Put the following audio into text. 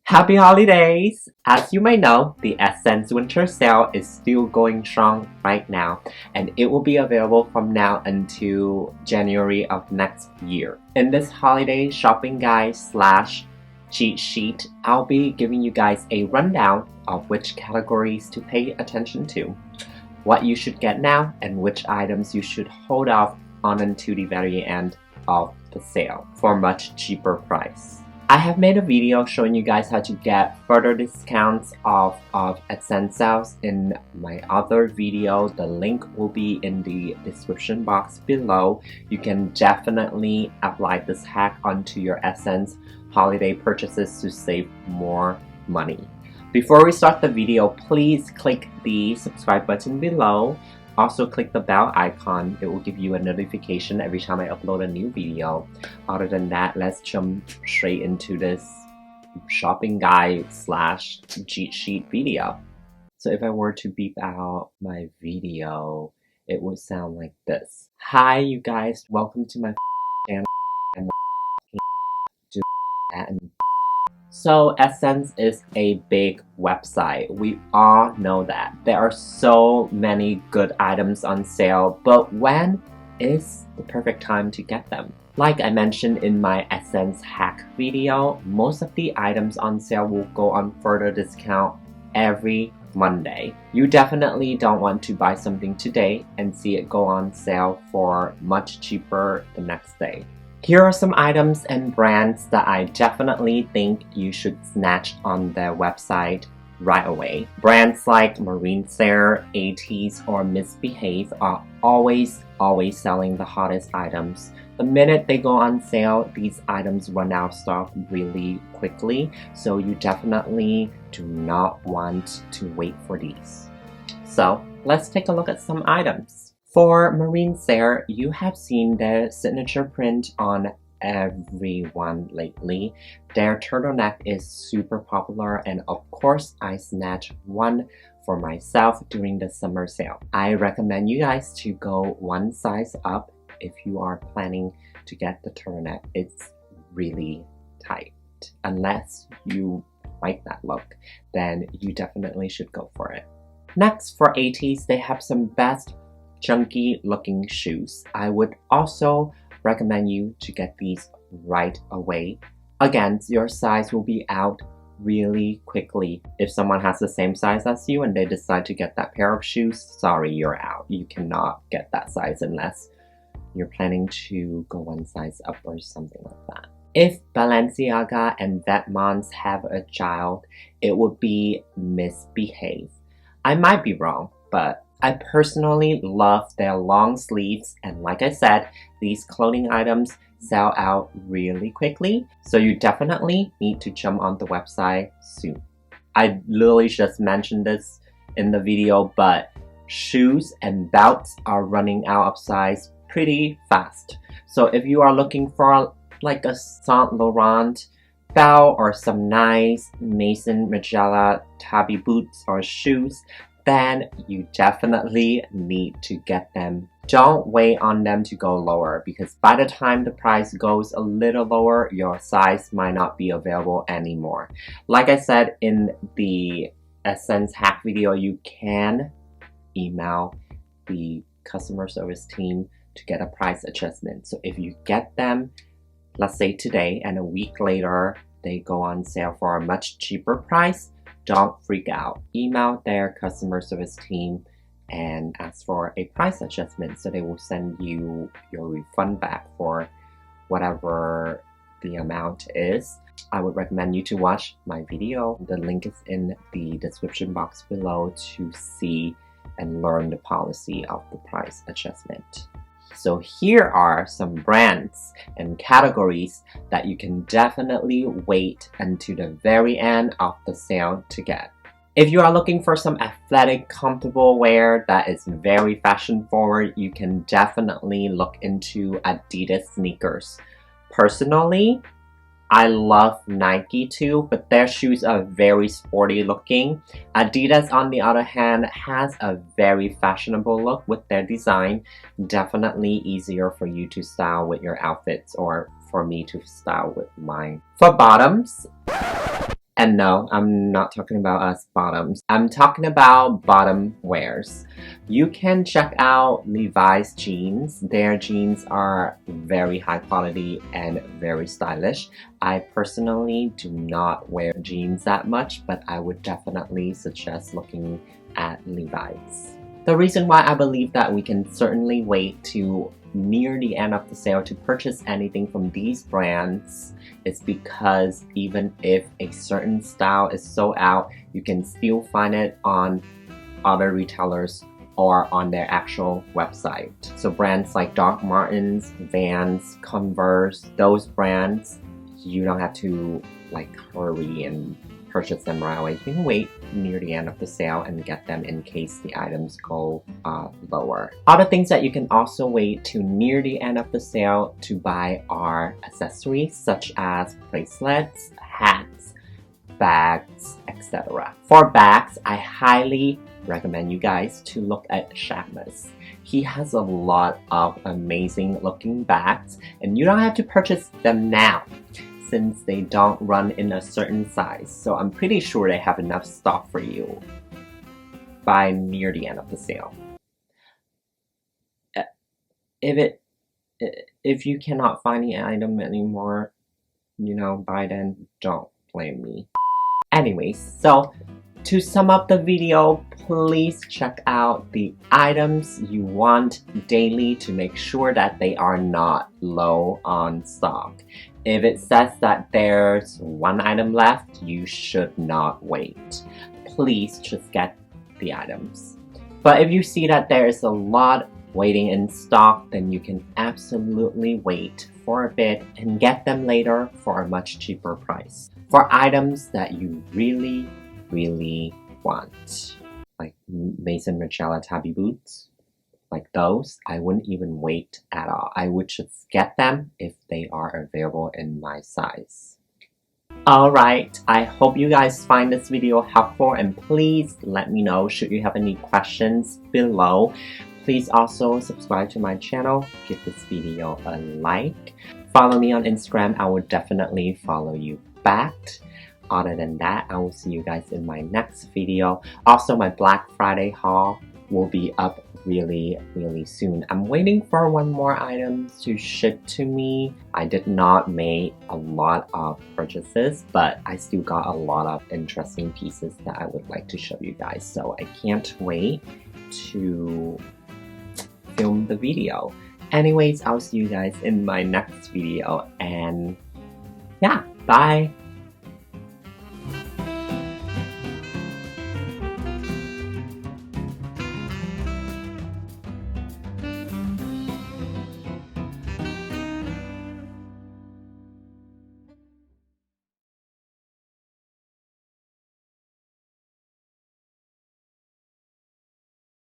Happy holidays! As you may know, the SSENSE Winter sale is still going strong right now, and it will be available from now until January of next year. In this holiday shopping guide slash cheat sheet, I'll be giving you guys a rundown of which categories to pay attention to, what you should get now, and which items you should hold off on until the very end of the sale for a much cheaper price. I have made a video showing you guys how to get further discounts of SSENSE sales in my other video. The link will be in the description box below. You can definitely apply this hack onto your SSENSE holiday purchases to save more money. Before we start the video, please click the subscribe button below. Also click the bell icon. It will give you a notification every time I upload a new video. Other than that, let's jump straight into this shopping guide slash cheat sheet video. So if I were to beep out my video, it would sound like this. Hi you guys, welcome to my channel. And do that and so SSENSE is a big website. We all know that. There are so many good items on sale, but when is the perfect time to get them? Like I mentioned in my SSENSE hack video, most of the items on sale will go on further discount every Monday. You definitely don't want to buy something today and see it go on sale for much cheaper the next day. Here are some items and brands that I definitely think you should snatch on their website right away. Brands like Marine-Serre, 80s, or Misbehave are always selling the hottest items. The minute they go on sale, these items run out of stock really quickly, so you definitely do not want to wait for these. So let's take a look at some items. For Marine-Serre, you have seen their signature print on everyone lately. Their turtleneck is super popular, and of course I snatched one for myself during the summer sale. I recommend you guys to go one size up if you are planning to get the turtleneck. It's really tight. Unless you like that look, then you definitely should go for it. Next, for 80s, they have some best chunky looking shoes. I would also recommend you to get these right away. Again, your size will be out really quickly. If someone has the same size as you and they decide to get that pair of shoes, sorry, you're out. You cannot get that size unless you're planning to go one size up or something like that. If Balenciaga and Vetements have a child, it would be Misbehave. I might be wrong, but I personally love their long sleeves, and like I said, these clothing items sell out really quickly, so you definitely need to jump on the website soon. I literally just mentioned this in the video, but shoes and belts are running out of size pretty fast. So if you are looking for like a Saint Laurent belt or some nice Maison Margiela tabby boots or shoes, then you definitely need to get them. Don't wait on them to go lower, because by the time the price goes a little lower, your size might not be available anymore. Like I said in the SSENSE hack video, you can email the customer service team to get a price adjustment. So if you get them, let's say today, and a week later they go on sale for a much cheaper price, don't freak out. Email their customer service team and ask for a price adjustment, so they will send you your refund back for whatever the amount is. I would recommend you to watch my video. The link is in the description box below to see and learn the policy of the price adjustment. So here are some brands and categories that you can definitely wait until the very end of the sale to get. If you are looking for some athletic, comfortable wear that is very fashion forward, you can definitely look into Adidas sneakers. Personally, I love Nike too, but their shoes are very sporty looking. Adidas, on the other hand, has a very fashionable look with their design. Definitely easier for you to style with your outfits, or for me to style with mine. For bottoms, And no, I'm not talking about us bottoms. I'm talking about bottom wears. You can check out Levi's jeans. Their jeans are very high quality and very stylish. I personally do not wear jeans that much, but I would definitely suggest looking at Levi's. The reason why I believe that we can certainly wait to near the end of the sale to purchase anything from these brands is because even if a certain style is sold out, you can still find it on other retailers or on their actual website. So brands like Doc Martens, Vans, Converse, those brands, you don't have to like hurry and purchase them right away. You can wait near the end of the sale and get them in case the items go lower. Other things that you can also wait to near the end of the sale to buy are accessories such as bracelets, hats, bags, etc. For bags, I highly recommend you guys to look at Shaqmas. He has a lot of amazing looking bags and you don't have to purchase them now, since they don't run in a certain size, so I'm pretty sure they have enough stock for you by near the end of the sale. If you cannot find the item anymore, you know, by then, don't blame me. Anyways, so to sum up the video, please check out the items you want daily to make sure that they are not low on stock. If it says that there's one item left, you should not wait. Please just get the items. But if you see that there is a lot waiting in stock, then you can absolutely wait for a bit and get them later for a much cheaper price. For items that you really want, like Maison Margiela Tabi boots, like those, I wouldn't even wait at all. I would just get them if they are available in my size. Alright, I hope you guys find this video helpful and please let me know should you have any questions below. Please also subscribe to my channel, give this video a like. Follow me on Instagram, I will definitely follow you back. Other than that, I will see you guys in my next video. Also, my Black Friday haul will be up really soon. I'm waiting for one more item to ship to me. I did not make a lot of purchases, but I still got a lot of interesting pieces that I would like to show you guys. So I can't wait to film the video. Anyways, I'll see you guys in my next video and yeah, bye!